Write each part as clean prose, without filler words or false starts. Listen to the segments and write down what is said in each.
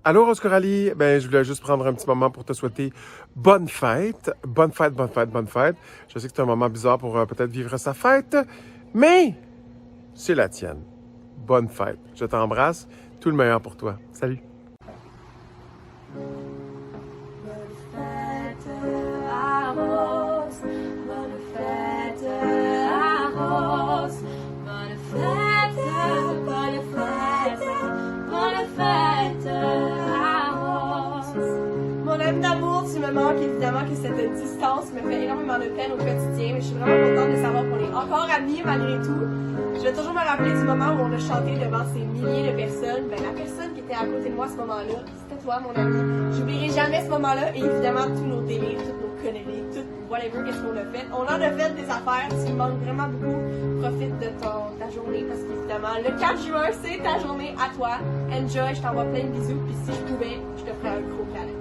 Allô, Rose Coralie? Ben, je voulais juste prendre un petit moment pour te souhaiter bonne fête. Bonne fête, bonne fête, bonne fête. Je sais que c'est un moment bizarre pour peut-être vivre sa fête, mais c'est la tienne. Bonne fête. Je t'embrasse. Tout le meilleur pour toi. Salut. Mon ami d'amour, tu me manques évidemment que cette distance me fait énormément de peine au quotidien, mais je suis vraiment contente de savoir qu'on est encore amis malgré tout. Je vais toujours me rappeler du moment où on a chanté devant ces milliers de personnes. Ben, la personne qui était à côté de moi à ce moment-là, c'était toi, mon ami. J'oublierai jamais ce moment-là et évidemment tous nos délires, toutes nos conneries, tout whatever, qu'est-ce qu'on a fait. On en a fait des affaires, tu me manques vraiment beaucoup. Profite de ta journée parce qu'évidemment, le 4 juin, c'est ta journée à toi. Enjoy, je t'envoie plein de bisous, puis si je pouvais, je te ferais un gros câlin.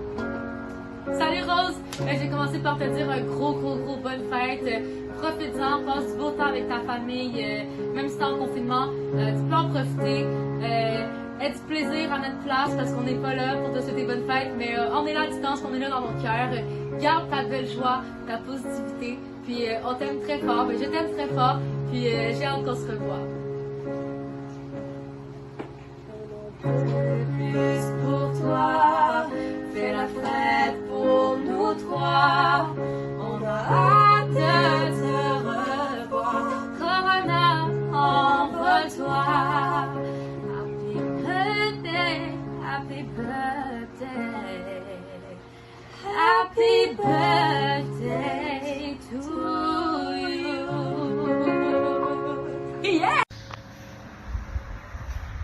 Salut Rose! J'ai commencé par te dire un gros bonne fête. Profite-en, passe du beau temps avec ta famille, même si t'es en confinement, tu peux en profiter. Aie du plaisir à notre place parce qu'on n'est pas là pour te souhaiter bonne fête, mais on est là à distance, on est là dans mon cœur. Garde ta belle joie, ta positivité, puis on t'aime très fort, je t'aime très fort, puis j'ai hâte qu'on se revoie. Plus pour toi, fais la fête pour nous trois. On a hâte de te revoir. Corona, envole-toi. Happy birthday, happy birthday to you. Yeah!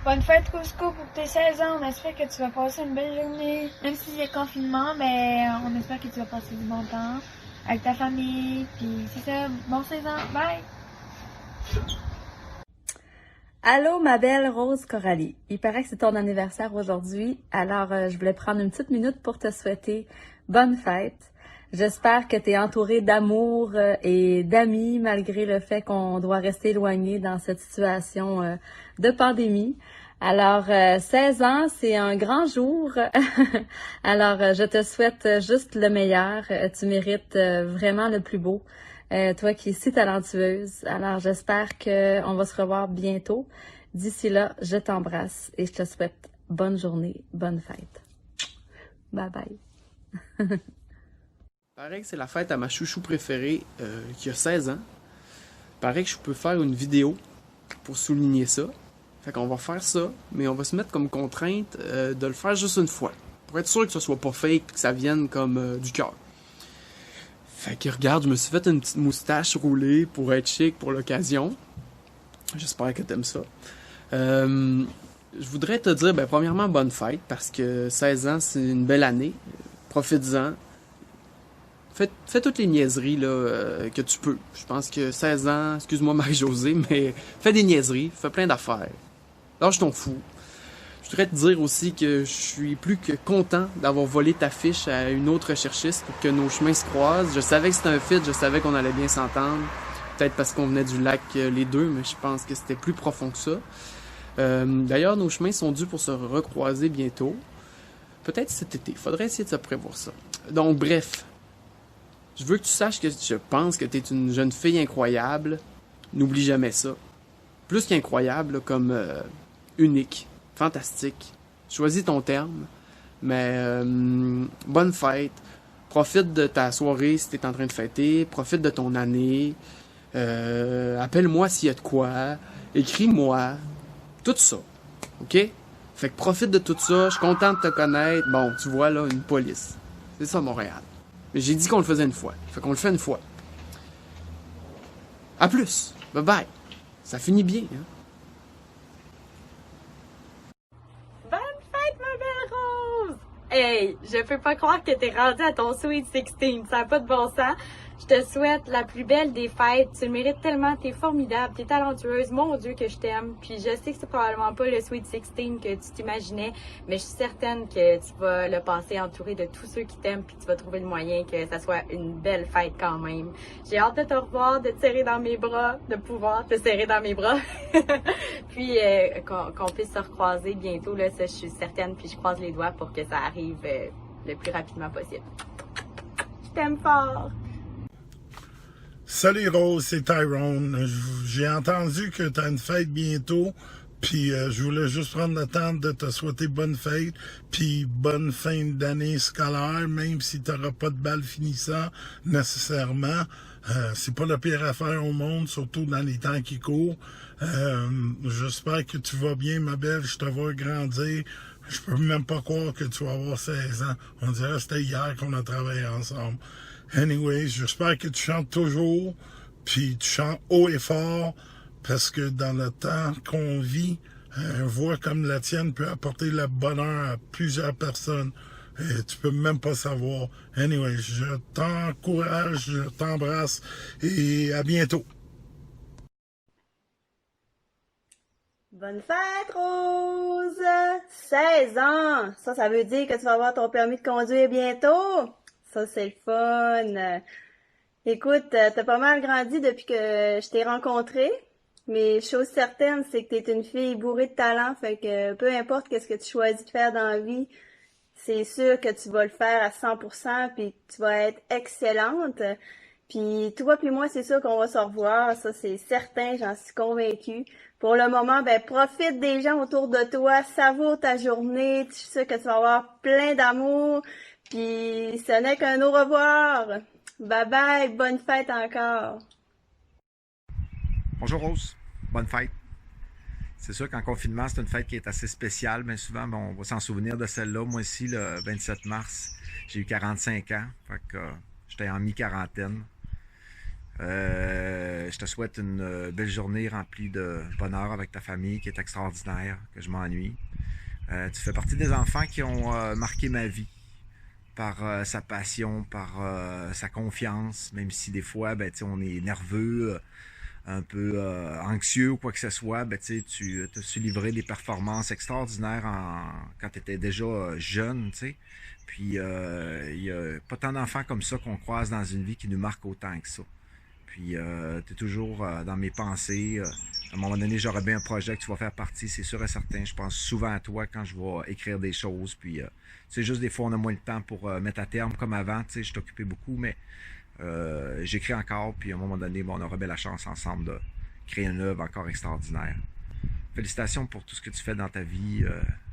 Bonne fête Cusco pour tes 16 ans, on espère que tu vas passer une belle journée. Même si c'est confinement, mais on espère que tu vas passer du bon temps avec ta famille. Puis c'est ça, bon 16 ans, bye! Allô, ma belle Rose Coralie. Il paraît que c'est ton anniversaire aujourd'hui, alors je voulais prendre une petite minute pour te souhaiter bonne fête. J'espère que tu es entourée d'amour et d'amis malgré le fait qu'on doit rester éloigné dans cette situation de pandémie. Alors, 16 ans, c'est un grand jour. Alors, je te souhaite juste le meilleur. Tu mérites vraiment le plus beau. Toi qui es si talentueuse. Alors, j'espère qu'on va se revoir bientôt. D'ici là, je t'embrasse et je te souhaite bonne journée, bonne fête. Bye bye. Pareil que c'est la fête à ma chouchou préférée qui a 16 ans. Pareil que je peux faire une vidéo pour souligner ça. Fait qu'on va faire ça, mais on va se mettre comme contrainte de le faire juste une fois. Pour être sûr que ce soit pas fake et que ça vienne comme du cœur. Fait que regarde, je me suis fait une petite moustache roulée pour être chic pour l'occasion. J'espère que t'aimes ça. Je voudrais te dire, premièrement, bonne fête, parce que 16 ans, c'est une belle année. Profites-en. Fais toutes les niaiseries là, que tu peux. Je pense que 16 ans, excuse-moi Marie-Josée, mais fais des niaiseries, fais plein d'affaires. Lâche ton fou. Je voudrais te dire aussi que je suis plus que content d'avoir volé ta fiche à une autre recherchiste pour que nos chemins se croisent. Je savais que c'était un fit, je savais qu'on allait bien s'entendre. Peut-être parce qu'on venait du lac les deux, mais je pense que c'était plus profond que ça. D'ailleurs, nos chemins sont dus pour se recroiser bientôt. Peut-être cet été. Faudrait essayer de se prévoir ça. Donc, bref. Je veux que tu saches que je pense que tu es une jeune fille incroyable. N'oublie jamais ça. Plus qu'incroyable, comme unique. Fantastique. Choisis ton terme. Mais bonne fête. Profite de ta soirée si tu es en train de fêter. Profite de ton année. Appelle-moi s'il y a de quoi. Écris-moi. Tout ça. OK? Fait que profite de tout ça. Je suis content de te connaître. Bon, tu vois là, une police. C'est ça, Montréal. Mais j'ai dit qu'on le faisait une fois. Fait qu'on le fait une fois. À plus. Bye bye. Ça finit bien, hein? Bonne fête, ma belle Rose! Hey, je peux pas croire que t'es rendue à ton Sweet 16, ça n'a pas de bon sens. Je te souhaite la plus belle des fêtes. Tu le mérites tellement, t'es formidable, t'es talentueuse. Mon Dieu que je t'aime. Puis je sais que c'est probablement pas le Sweet 16 que tu t'imaginais, mais je suis certaine que tu vas le passer entouré de tous ceux qui t'aiment, puis tu vas trouver le moyen que ça soit une belle fête quand même. J'ai hâte de te revoir, de te serrer dans mes bras, de pouvoir te serrer dans mes bras. Puis qu'on puisse se recroiser bientôt, là, ça je suis certaine, puis je croise les doigts pour que ça arrive le plus rapidement possible. Je t'aime fort! Salut Rose, c'est Tyrone. J'ai entendu que tu as une fête bientôt, puis je voulais juste prendre le temps de te souhaiter bonne fête, puis bonne fin d'année scolaire, même si tu n'auras pas de bal finissant nécessairement. C'est pas la pire affaire au monde, surtout dans les temps qui courent. J'espère que tu vas bien, ma belle. Je te vois grandir. Je peux même pas croire que tu vas avoir 16 ans. On dirait que c'était hier qu'on a travaillé ensemble. Anyway, j'espère que tu chantes toujours, puis tu chantes haut et fort, parce que dans le temps qu'on vit, une voix comme la tienne peut apporter le bonheur à plusieurs personnes. Et tu peux même pas savoir. Anyway, je t'encourage, je t'embrasse, et à bientôt. Bonne fête, Rose! 16 ans! Ça veut dire que tu vas avoir ton permis de conduire bientôt? Ça, c'est le fun! Écoute, t'as pas mal grandi depuis que je t'ai rencontré, mais chose certaine, c'est que t'es une fille bourrée de talent, fait que peu importe qu'est-ce que tu choisis de faire dans la vie, c'est sûr que tu vas le faire à 100%, puis tu vas être excellente. Puis toi puis moi, c'est sûr qu'on va se revoir, ça c'est certain, j'en suis convaincue. Pour le moment, ben profite des gens autour de toi, savoure ta journée, je suis sûre que tu vas avoir plein d'amour, puis ce n'est qu'un au revoir. Bye bye, bonne fête encore. Bonjour Rose, bonne fête. C'est sûr qu'en confinement, c'est une fête qui est assez spéciale, mais souvent, bon, on va s'en souvenir de celle-là. Moi aussi, le 27 mars, j'ai eu 45 ans, fait que j'étais en mi-quarantaine. Je te souhaite une belle journée remplie de bonheur avec ta famille qui est extraordinaire, que je m'ennuie. Tu fais partie des enfants qui ont marqué ma vie par sa passion, par sa confiance, même si des fois, ben, on est nerveux, un peu anxieux ou quoi que ce soit, ben, tu as su livrer des performances extraordinaires quand tu étais déjà jeune. T'sais. Puis il n'y a pas tant d'enfants comme ça qu'on croise dans une vie qui nous marque autant que ça. Puis tu es toujours dans mes pensées. À un moment donné, j'aurai bien un projet que tu vas faire partie, c'est sûr et certain. Je pense souvent à toi quand je vais écrire des choses. Puis c'est juste des fois, on a moins le temps pour mettre à terme comme avant. Tu sais, je t'occupais beaucoup, mais j'écris encore. Puis à un moment donné, bon, on aura bien la chance ensemble de créer une œuvre encore extraordinaire. Félicitations pour tout ce que tu fais dans ta vie.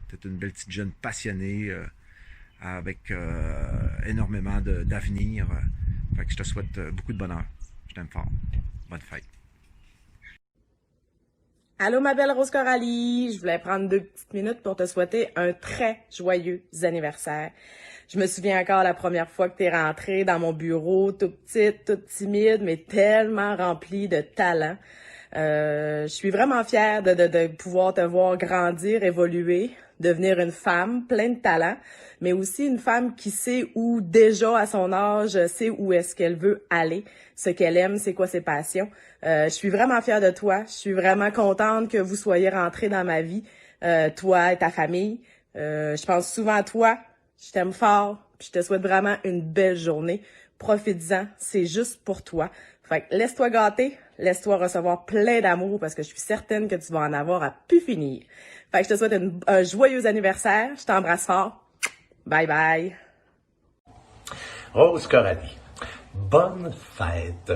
Tu es une belle petite jeune passionnée avec énormément d'avenir. Fait que je te souhaite beaucoup de bonheur. Je t'aime fort. Bonne fête. Allô, ma belle Rose Coralie. Je voulais prendre 2 petites minutes pour te souhaiter un très joyeux anniversaire. Je me souviens encore la première fois que t'es rentrée dans mon bureau, toute petite, toute timide, mais tellement remplie de talent. Je suis vraiment fière de pouvoir te voir grandir, évoluer, devenir une femme pleine de talent, mais aussi une femme qui sait où, déjà à son âge, sait où est-ce qu'elle veut aller, ce qu'elle aime, c'est quoi ses passions. Je suis vraiment fière de toi. Je suis vraiment contente que vous soyez rentrés dans ma vie, toi et ta famille. Je pense souvent à toi. Je t'aime fort. Puis je te souhaite vraiment une belle journée. Profites-en. C'est juste pour toi. Fait que laisse-toi gâter. Laisse-toi recevoir plein d'amour parce que je suis certaine que tu vas en avoir à pu finir. Fait que je te souhaite un joyeux anniversaire. Je t'embrasse fort. Bye bye. Rose Coralie. Bonne fête.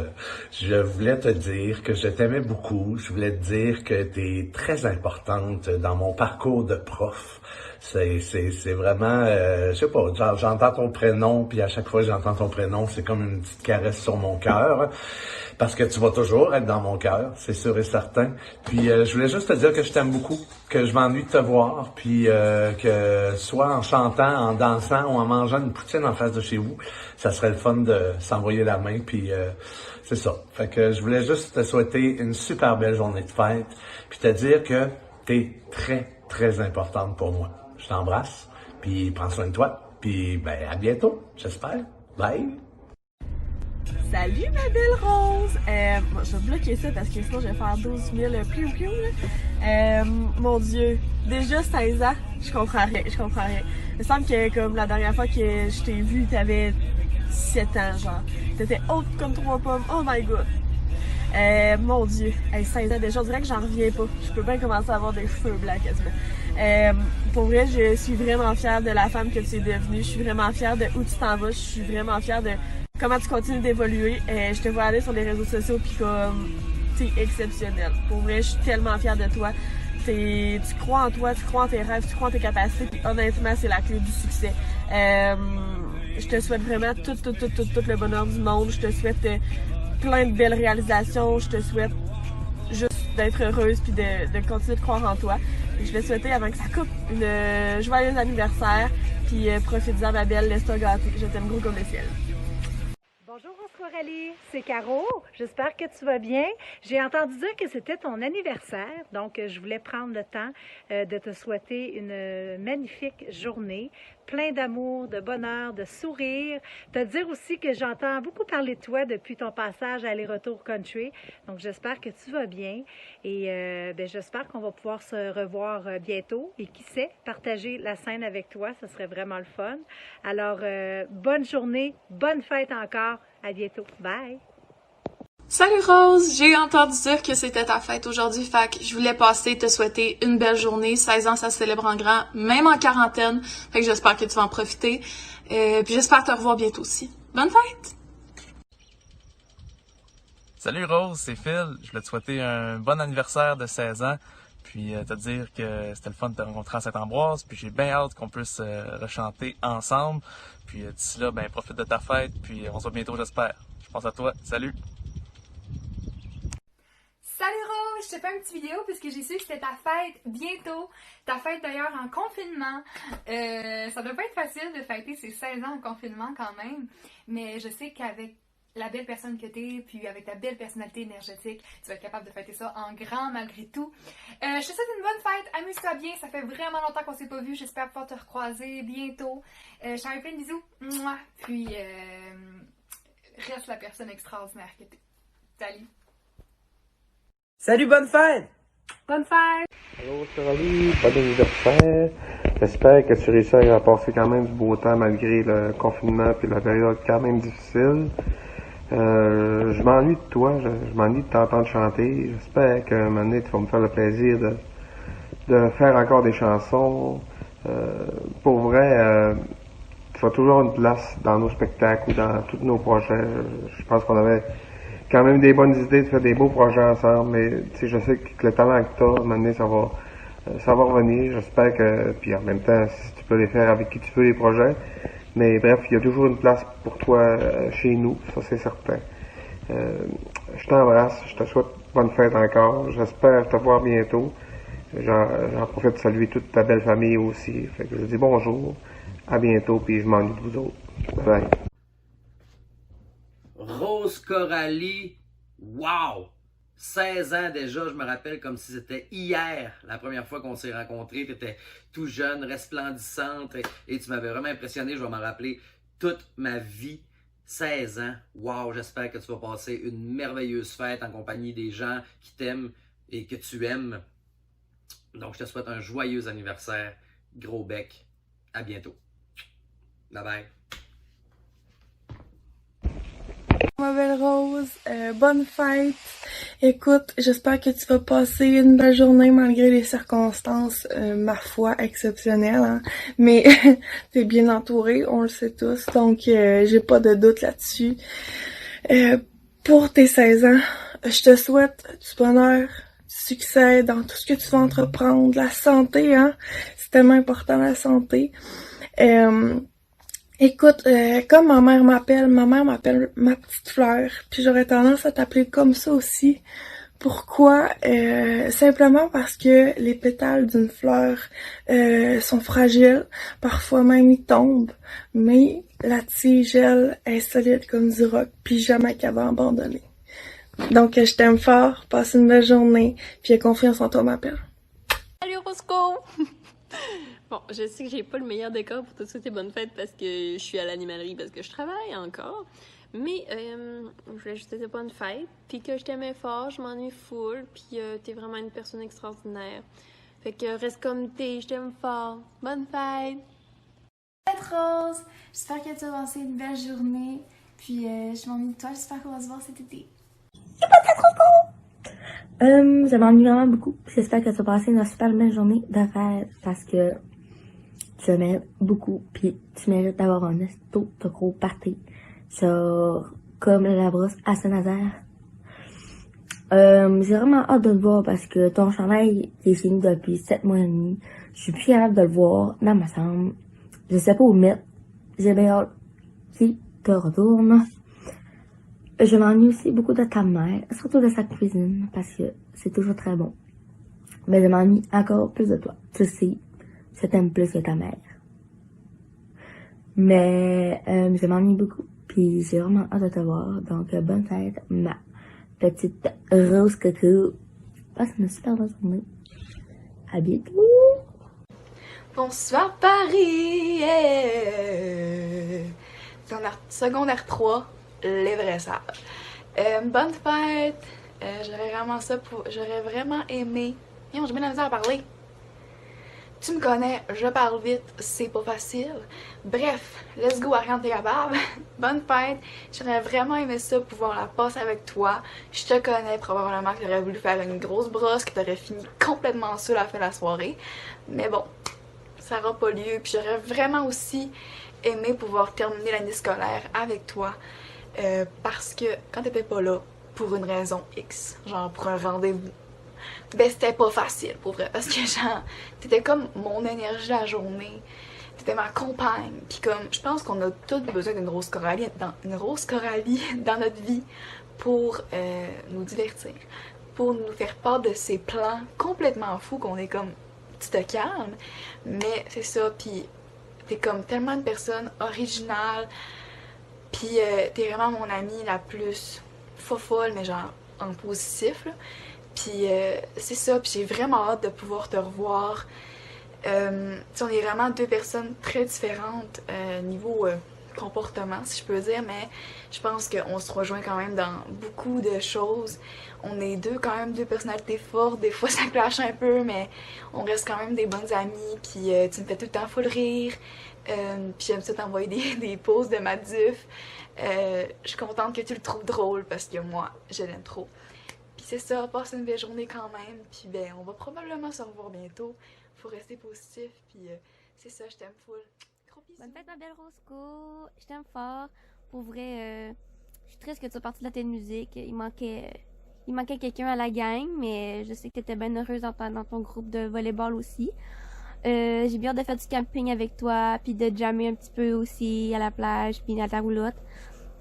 Je voulais te dire que je t'aimais beaucoup. Je voulais te dire que tu es très importante dans mon parcours de prof. C'est vraiment, je sais pas, j'entends ton prénom, puis à chaque fois que j'entends ton prénom, c'est comme une petite caresse sur mon cœur. Parce que tu vas toujours être dans mon cœur, c'est sûr et certain. Puis je voulais juste te dire que je t'aime beaucoup, que je m'ennuie de te voir, puis que soit en chantant, en dansant ou en mangeant une poutine en face de chez vous, ça serait le fun de s'envoyer la main, puis c'est ça. Fait que je voulais juste te souhaiter une super belle journée de fête, puis te dire que t'es très, très importante pour moi. Je t'embrasse, puis prends soin de toi, puis ben à bientôt, j'espère. Bye! Salut ma belle Rose! Bon, je vais bloquer ça parce que sinon je vais faire 12 000 piou là. Mon Dieu, déjà 16 ans, je comprends rien. Il me semble que comme la dernière fois que je t'ai vu, t'avais 7 ans genre. T'étais haute comme 3 pommes, oh my god! Mon Dieu, 16 ans déjà, on dirait que j'en reviens pas. Je peux bien commencer à avoir des cheveux blancs quasiment. Pour vrai, je suis vraiment fière de la femme que tu es devenue. Je suis vraiment fière de où tu t'en vas. Je suis vraiment fière de comment tu continues d'évoluer. Je te vois aller sur les réseaux sociaux puis comme t'es exceptionnelle. Pour vrai, je suis tellement fière de toi. Tu crois en toi, tu crois en tes rêves, tu crois en tes capacités. Puis honnêtement, c'est la clé du succès. Je te souhaite vraiment tout le bonheur du monde. Je te souhaite plein de belles réalisations. Je te souhaite juste d'être heureuse puis de continuer de croire en toi. Et je vais te souhaiter avant que ça coupe une joyeux anniversaire. Puis profite-en ma belle, laisse-toi gâter. Je t'aime gros comme le ciel. Bonjour Rose Coralie, c'est Caro. J'espère que tu vas bien. J'ai entendu dire que c'était ton anniversaire, donc je voulais prendre le temps de te souhaiter une magnifique journée, plein d'amour, de bonheur, de sourire. Te dire aussi que j'entends beaucoup parler de toi depuis ton passage à Aller-Retour Country, donc j'espère que tu vas bien et j'espère qu'on va pouvoir se revoir bientôt et qui sait, partager la scène avec toi, ce serait vraiment le fun. Alors, bonne journée, bonne fête encore. À bientôt. Bye! Salut Rose! J'ai entendu dire que c'était ta fête aujourd'hui, fait que je voulais passer te souhaiter une belle journée. 16 ans, ça se célèbre en grand, même en quarantaine. Fait que j'espère que tu vas en profiter. Puis j'espère te revoir bientôt aussi. Bonne fête! Salut Rose, c'est Phil. Je voulais te souhaiter un bon anniversaire de 16 ans. Puis te dire que c'était le fun de te rencontrer à Saint-Ambroise. Puis j'ai bien hâte qu'on puisse rechanter ensemble. Puis d'ici là, ben profite de ta fête. Puis on se voit bientôt, j'espère. Je pense à toi. Salut! Salut Rose! Je te fais une petite vidéo puisque j'ai su que c'était ta fête bientôt. Ta fête d'ailleurs en confinement. Ça doit pas être facile de fêter ses 16 ans en confinement quand même. Mais je sais qu'avec la belle personne que t'es, puis avec ta belle personnalité énergétique, tu vas être capable de fêter ça en grand malgré tout. Je te souhaite une bonne fête, amuse-toi bien, ça fait vraiment longtemps qu'on s'est pas vu, j'espère pouvoir te recroiser bientôt. Je t'envoie plein de bisous, mouah. Puis reste la personne extraordinaire que t'es. Salut! Salut, bonne fête! Bonne fête! Allô Coralie, bon anniversaire. J'espère que tu réussis à passer quand même du beau temps malgré le confinement et la période quand même difficile. Je m'ennuie de toi, je m'ennuie de t'entendre chanter. J'espère qu'à un moment donné, tu vas me faire le plaisir de faire encore des chansons. Pour vrai, tu vas toujours une place dans nos spectacles ou dans tous nos projets. Je pense qu'on avait quand même des bonnes idées de faire des beaux projets ensemble, mais tu sais, je sais que le talent que tu as, à un moment donné, ça va revenir. J'espère que, puis en même temps, si tu peux les faire avec qui tu veux les projets. Mais bref, il y a toujours une place pour toi chez nous, ça c'est certain. Je t'embrasse, je te souhaite bonne fête encore. J'espère te voir bientôt. J'en profite de saluer toute ta belle famille aussi. Fait que je dis bonjour, à bientôt, puis je m'ennuie de vous autres. Bye bye. Rose Coralie, wow! 16 ans déjà, je me rappelle comme si c'était hier, la première fois qu'on s'est rencontrés. Tu étais tout jeune, resplendissante, et tu m'avais vraiment impressionné. Je vais m'en rappeler toute ma vie. 16 ans, wow! J'espère que tu vas passer une merveilleuse fête en compagnie des gens qui t'aiment et que tu aimes. Donc, je te souhaite un joyeux anniversaire. Gros bec. À bientôt. Bye bye. Ma belle Rose, bonne fête. Écoute, j'espère que tu vas passer une belle journée malgré les circonstances, ma foi, exceptionnelles. Hein? Mais t'es bien entourée, on le sait tous, donc j'ai pas de doute là-dessus. Pour tes 16 ans, je te souhaite du bonheur, du succès dans tout ce que tu vas entreprendre, la santé, hein. C'est tellement important la santé. Écoute, comme ma mère m'appelle ma petite fleur, puis j'aurais tendance à t'appeler comme ça aussi. Pourquoi? Simplement parce que les pétales d'une fleur sont fragiles, parfois même ils tombent, mais la tige, elle, est solide comme du roc, puis jamais qu'elle va abandonner. Donc je t'aime fort, passe une belle journée, puis aie confiance en toi, ma belle. Salut Roscoe! Bon, je sais que j'ai pas le meilleur décor pour te souhaiter bonne fête parce que je suis à l'animalerie, parce que je travaille encore. Mais je voulais juste te dire bonne fête, puis que je t'aimais fort, je m'ennuie full, puis t'es vraiment une personne extraordinaire. Fait que reste comme t'es, je t'aime fort. Bonne fête! Rose, j'espère que tu vas passer une belle journée, puis je m'ennuie de toi, j'espère qu'on va se voir cet été. Je m'ennuie vraiment beaucoup. J'espère que tu vas passer une super belle journée de fête parce que tu le mérites beaucoup. Puis tu mérites d'avoir un esto de gros party. Genre, comme la brosse à Saint-Nazaire. J'ai vraiment hâte de le voir parce que ton chandail est chez nous depuis 7 mois et demi. Je suis plus capable de le voir dans ma chambre. Je sais pas où le mettre. J'ai bien hâte qu'il te retourne. Je m'ennuie aussi beaucoup de ta mère, surtout de sa cuisine, parce que c'est toujours très bon. Mais je m'ennuie encore plus de toi. Tu sais, je t'aime plus que ta mère. Mais je m'ennuie beaucoup, puis j'ai vraiment hâte de te voir. Donc, bonne fête, ma petite Rose Coco. Passe une super bonne journée. À bientôt! Bonsoir Paris! Secondaire 3. Les vrais sages. Bonne fête! J'aurais vraiment aimé. J'ai bien la misère à parler. Tu me connais, je parle vite, c'est pas facile. Bref, let's go, Ariane, t'es capable. Bonne fête! J'aurais vraiment aimé ça, pouvoir la passer avec toi. Je te connais, probablement que j'aurais voulu faire une grosse brosse, que t'aurais fini complètement seule à la fin de la soirée. Mais bon, ça n'aura pas lieu. Puis j'aurais vraiment aussi aimé pouvoir terminer l'année scolaire avec toi. Parce que quand t'étais pas là, pour une raison X, genre pour un rendez-vous, ben c'était pas facile pour vrai, parce que genre, t'étais comme mon énergie la journée, t'étais ma compagne, pis comme, je pense qu'on a tous besoin d'une rose Coralie dans notre vie pour nous divertir, pour nous faire part de ces plans complètement fous qu'on est comme, tu te calmes, mais c'est ça, pis t'es comme tellement une personne originale. Puis t'es vraiment mon amie la plus folle, mais genre en positif. Là. Puis c'est ça, puis j'ai vraiment hâte de pouvoir te revoir. On est vraiment deux personnes très différentes niveau comportement, si je peux dire, mais je pense qu'on se rejoint quand même dans beaucoup de choses. On est quand même deux personnalités fortes, des fois ça clash un peu, mais on reste quand même des bonnes amies, puis tu me fais tout le temps full rire. Puis j'aime ça t'envoyer des poses de Maduf. Je suis contente que tu le trouves drôle parce que moi, je l'aime trop. Puis c'est ça, passe une belle journée quand même. Puis ben, on va probablement se revoir bientôt. Faut rester positif. Puis c'est ça, je t'aime full. Gros bisous. Bonne fête, ma belle Roscoe. Je t'aime fort. Pour vrai, je suis triste que tu sois partie de la télé musique. Il manquait quelqu'un à la gang, mais je sais que tu étais bien heureuse dans ton groupe de volleyball aussi. J'ai bien hâte de faire du camping avec toi, puis de jammer un petit peu aussi à la plage, puis à la roulotte.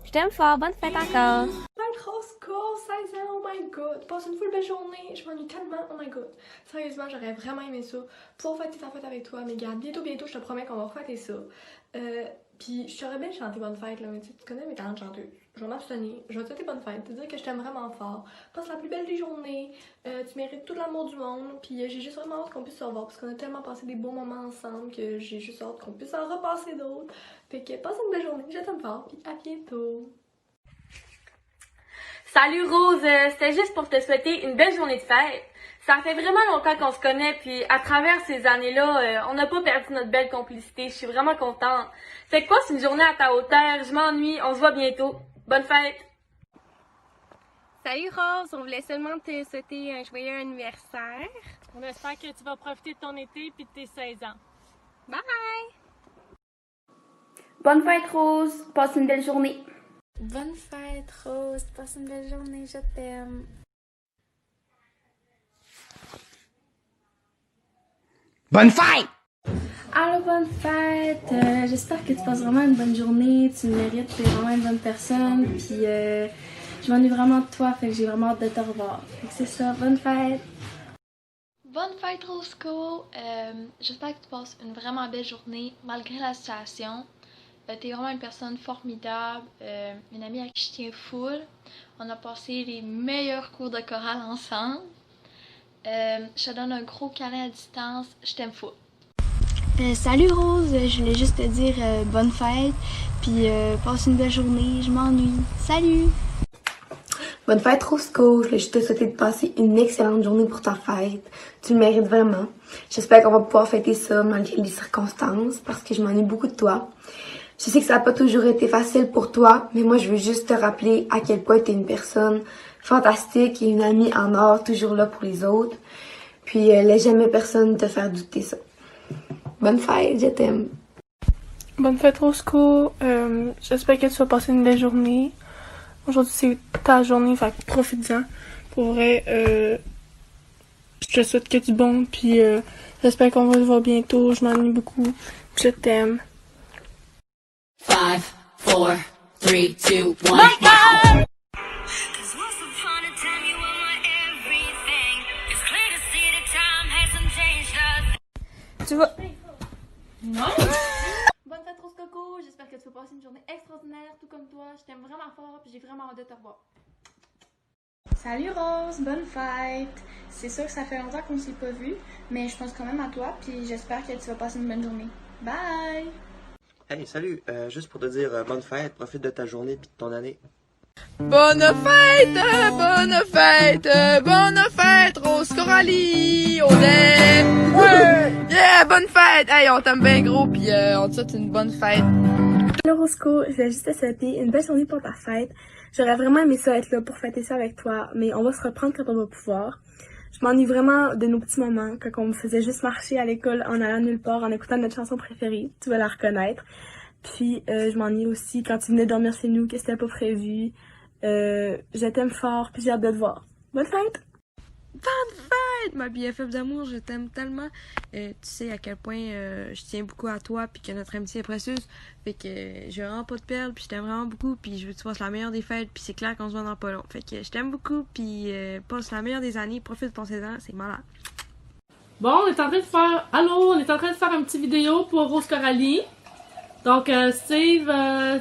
Je t'aime fort, bonne fête encore! Fête Roscoe, 16 ans, oh my god! Passe une full belle journée, je m'ennuie tellement, oh my god! Sérieusement, j'aurais vraiment aimé ça, pouvoir fêter ta fête avec toi, mais regarde, bientôt, je te promets qu'on va fêter ça. Puis je t'aurais bien chanté bonne fête, là, mais tu connais mes talents de chanteuse. Je vais m'abstenir, je vais te souhaiter bonne fête, te dire que je t'aime vraiment fort. Passe la plus belle des journées, tu mérites tout l'amour du monde, puis j'ai juste vraiment hâte qu'on puisse se revoir, parce qu'on a tellement passé des beaux moments ensemble que j'ai juste hâte qu'on puisse en repasser d'autres. Fait que passe une belle journée, je t'aime fort, puis à bientôt! Salut Rose, c'était juste pour te souhaiter une belle journée de fête. Ça fait vraiment longtemps qu'on se connaît, puis à travers ces années-là, on n'a pas perdu notre belle complicité. Je suis vraiment contente. Fait que passe une journée à ta hauteur, je m'ennuie, on se voit bientôt. Bonne fête! Salut Rose, on voulait seulement te souhaiter un joyeux anniversaire. On espère que tu vas profiter de ton été puis de tes 16 ans. Bye! Bonne fête Rose, passe une belle journée. Bonne fête Rose, passe une belle journée, je t'aime. Bonne fête! Allô, bonne fête! J'espère que tu passes vraiment une bonne journée, tu mérites, tu es vraiment une bonne personne, puis je m'ennuie vraiment de toi, fait que j'ai vraiment hâte de te revoir. Fait que c'est ça, bonne fête! Bonne fête Roscoe! J'espère que tu passes une vraiment belle journée malgré la situation. T'es vraiment une personne formidable, une amie à qui je tiens full. On a passé les meilleurs cours de chorale ensemble. Je te donne un gros câlin à distance, je t'aime full. Salut Rose, je voulais juste te dire bonne fête, puis passe une belle journée, je m'ennuie. Salut! Bonne fête Roscoe, je voulais juste te souhaiter de passer une excellente journée pour ta fête. Tu le mérites vraiment. J'espère qu'on va pouvoir fêter ça malgré les circonstances, parce que je m'ennuie beaucoup de toi. Je sais que ça n'a pas toujours été facile pour toi, mais moi je veux juste te rappeler à quel point tu es une personne fantastique et une amie en or, toujours là pour les autres. Puis laisse jamais personne te faire douter ça. Bonne fête, je t'aime. Bonne fête Roscoe, j'espère que tu vas passer une belle journée. Aujourd'hui c'est ta journée, fait que profite-en. Pour vrai, je te souhaite que du bon, puis j'espère qu'on va se voir bientôt. Je m'ennuie beaucoup, je t'aime. 5, 4, 3, 2, 1. Tu vas... Non. Bonne fête Rose Coco, j'espère que tu vas passer une journée extraordinaire, tout comme toi. Je t'aime vraiment fort, puis j'ai vraiment hâte de te revoir. Salut Rose, bonne fête! C'est sûr que ça fait longtemps qu'on s'est pas vu, mais je pense quand même à toi, puis j'espère que tu vas passer une bonne journée. Bye! Hey, salut! Juste pour te dire bonne fête, profite de ta journée puis de ton année. Bonne fête! Bonne fête! Bonne fête, Rose Coralie! On est... Ouais! Yeah! Bonne fête! Hey, on t'aime bien gros, pis on te souhaite une bonne fête. Hello Roscoe, je voulais juste te souhaiter une belle journée pour ta fête. J'aurais vraiment aimé ça être là pour fêter ça avec toi, mais on va se reprendre quand on va pouvoir. Je m'ennuie vraiment de nos petits moments, quand on me faisait juste marcher à l'école en allant nulle part, en écoutant notre chanson préférée, tu vas la reconnaître. Puis je m'ennuie aussi quand tu venais dormir chez nous, que c'était pas prévu. Je t'aime fort, puis j'ai hâte de te voir. Bonne fête! Bonne fête, ma BFF d'amour, je t'aime tellement. Tu sais à quel point je tiens beaucoup à toi, puis que notre amitié est précieuse. Fait que je veux vraiment pas te perdre, puis je t'aime vraiment beaucoup, puis je veux que tu passes la meilleure des fêtes, puis c'est clair qu'on se voit dans pas long. Fait que je t'aime beaucoup, puis passe la meilleure des années, profite de ton 16 ans, c'est malade. Bon, on est en train de faire... Allô, on est en train de faire une petite vidéo pour Rose Coralie. Donc, Steve,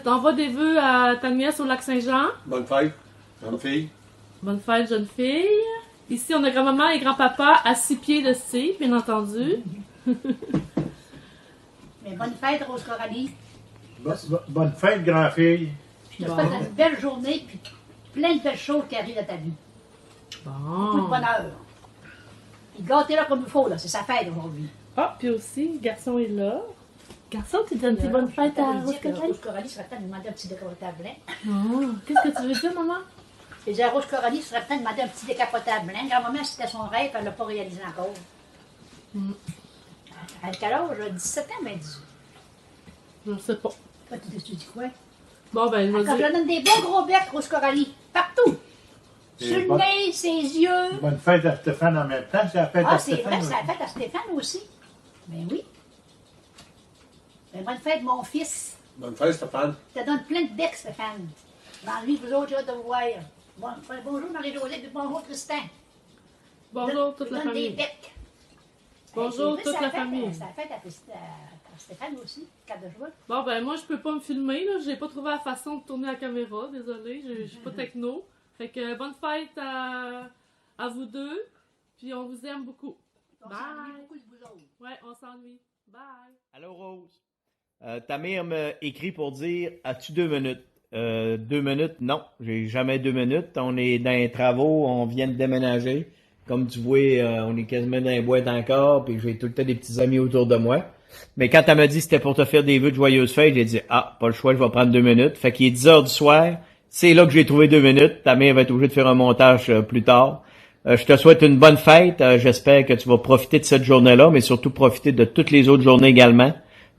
t'envoies des vœux à ta nièce au Lac-Saint-Jean. Bonne fête, jeune fille. Bonne fête, jeune fille. Ici, on a grand-maman et grand-papa à 6 pieds de Steve, bien entendu. Mais bonne fête, Rose Coralie. Bonne fête, grand-fille. Je te souhaite une belle journée, puis plein de belles choses qui arrivent dans ta vie. Beaucoup de bonheur. Puis gâtez-la comme il faut, là. C'est sa fête aujourd'hui. Ah, puis aussi, le garçon est là. Garçon, tu dis une petite bonne fête à Rose Coralie? Rose Coralie serait peut-être demander un petit décapotable blanc. Oh, qu'est-ce que tu veux dire, maman? Je disais à Rose Coralie serait peut-être demander un petit décapotable blanc. Grand-maman, c'était son rêve, elle l'a pas réalisé encore. À quel âge? 17 ans, mais 18. Je ne sais pas. Toi, tu dis quoi? Bon, ben, je vais Quand je dire... donne des bons gros becs, Rose Coralie, partout! Sur le nez, ses yeux. Bonne fête à Stéphane en même temps, c'est la fête à C'est Stéphane. vrai, c'est la fête à Stéphane aussi. Ben oui. Ben, bonne fête, mon fils. Bonne fête, Stéphane. Je te donne plein de becs, Stéphane. M'ennuie, vous autres, j'ai hâte de vous voir. Bonjour Marie-Josée, puis bonjour Tristan. Bonjour toute la Je donne des famille. becs. Bonjour toute la C'est famille. la fête à Stéphane aussi, 4 de juin. Bon, ben, moi, je peux pas me filmer, là. J'ai pas trouvé la façon de tourner la caméra, désolée. Je suis pas techno. Fait que bonne fête à vous deux. Puis on vous aime beaucoup. On Bye. s'ennuie beaucoup de vous autres. Ouais, on s'ennuie. Bye. Allô, Rose. Tamir m'a écrit pour dire as-tu 2 minutes? 2 minutes, non. J'ai jamais 2 minutes. On est dans les travaux, on vient de déménager. Comme tu vois, on est quasiment dans les boîtes encore, puis j'ai tout le temps des petits amis autour de moi. Mais quand elle m'a dit que c'était pour te faire des vœux de joyeuses fêtes, j'ai dit ah, pas le choix, je vais prendre 2 minutes. Fait qu'il est 10 heures du soir. C'est là que j'ai trouvé 2 minutes. Tamir va être obligé de faire un montage plus tard. Je te souhaite une bonne fête. J'espère que tu vas profiter de cette journée-là, mais surtout profiter de toutes les autres journées également.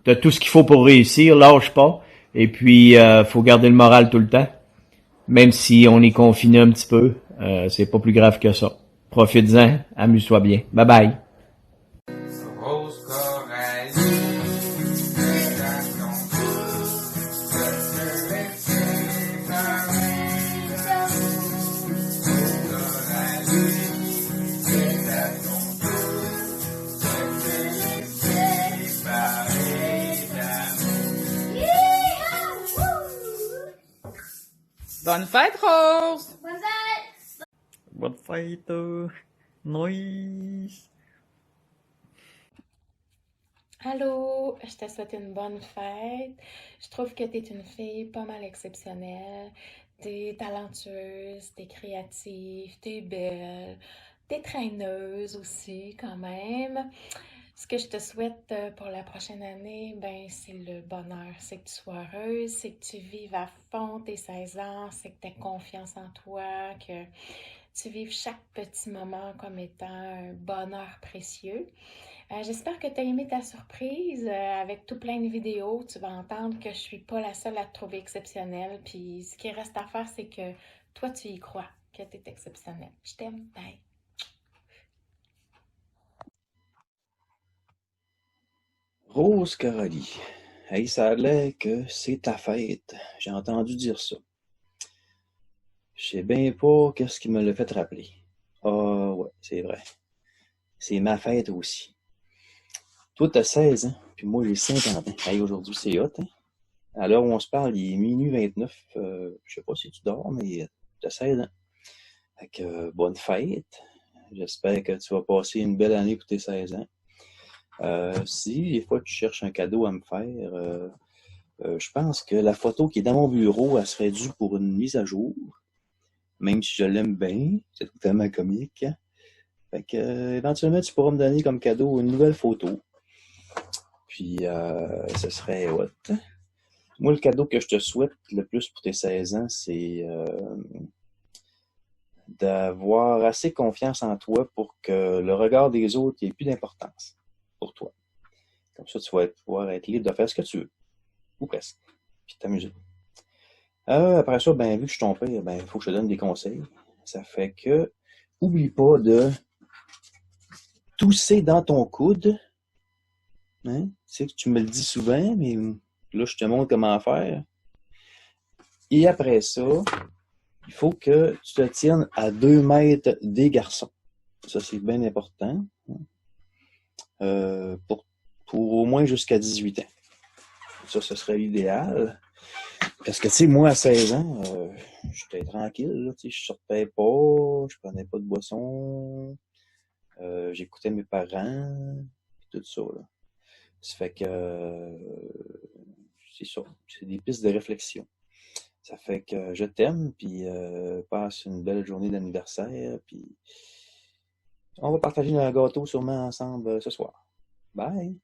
Tu as tout ce qu'il faut pour réussir, lâche pas. Et puis, faut garder le moral tout le temps. Même si on est confiné un petit peu, c'est pas plus grave que ça. Profites-en, amuse-toi bien. Bye bye. Rose Coralie, Bonne fête, Rose! Bonne fête! Bonne fête! Nice! Allô, je te souhaite une bonne fête. Je trouve que tu es une fille pas mal exceptionnelle. T'es talentueuse, t'es créative, t'es belle, t'es traîneuse aussi quand même. Ce que je te souhaite pour la prochaine année, ben c'est le bonheur. C'est que tu sois heureuse, c'est que tu vives à fond tes 16 ans, c'est que tu aies confiance en toi, que tu vives chaque petit moment comme étant un bonheur précieux. J'espère que tu as aimé ta surprise. Avec tout plein de vidéos, tu vas entendre que je suis pas la seule à te trouver exceptionnelle. Puis ce qui reste à faire, c'est que toi, tu y crois, que tu es exceptionnelle. Je t'aime. Bye. Rose Coralie. Hey, ça a l'air que c'est ta fête. J'ai entendu dire ça. Je sais bien pas qu'est-ce qui me l'a fait rappeler. Ah ouais, c'est vrai. C'est ma fête aussi. Toi, t'as 16 ans, puis moi, j'ai 50 ans. Hey, aujourd'hui, c'est hot, hein? À l'heure où on se parle, il est minuit 29. Je sais pas si tu dors, mais t'as 16 ans. Fait que, bonne fête. J'espère que tu vas passer une belle année pour tes 16 ans. Si des fois tu cherches un cadeau à me faire, je pense que la photo qui est dans mon bureau, elle serait due pour une mise à jour. Même si je l'aime bien, c'est totalement comique. Fait que, éventuellement, tu pourras me donner comme cadeau une nouvelle photo. Puis, ce serait hot. Moi, le cadeau que je te souhaite le plus pour tes 16 ans, c'est d'avoir assez confiance en toi pour que le regard des autres ait plus d'importance pour toi. Comme ça, tu vas pouvoir être libre de faire ce que tu veux. Ou presque. Puis t'amuser. Après ça, ben, vu que je suis ton père, ben, il faut que je te donne des conseils. Ça fait que, oublie pas de tousser dans ton coude. Hein? Tu sais que tu me le dis souvent, mais là, je te montre comment faire. Et après ça, il faut que tu te tiennes à 2 mètres des garçons. Ça, c'est bien important. Pour au moins jusqu'à 18 ans. Ça, ce serait l'idéal. Parce que, tu sais, moi, à 16 ans, j'étais tranquille, là, tu sais, je sortais pas, je prenais pas de boisson, j'écoutais mes parents, tout ça, là. Ça fait que, c'est ça, c'est des pistes de réflexion. Ça fait que je t'aime, puis passe une belle journée d'anniversaire, puis on va partager un gâteau sûrement ensemble ce soir. Bye!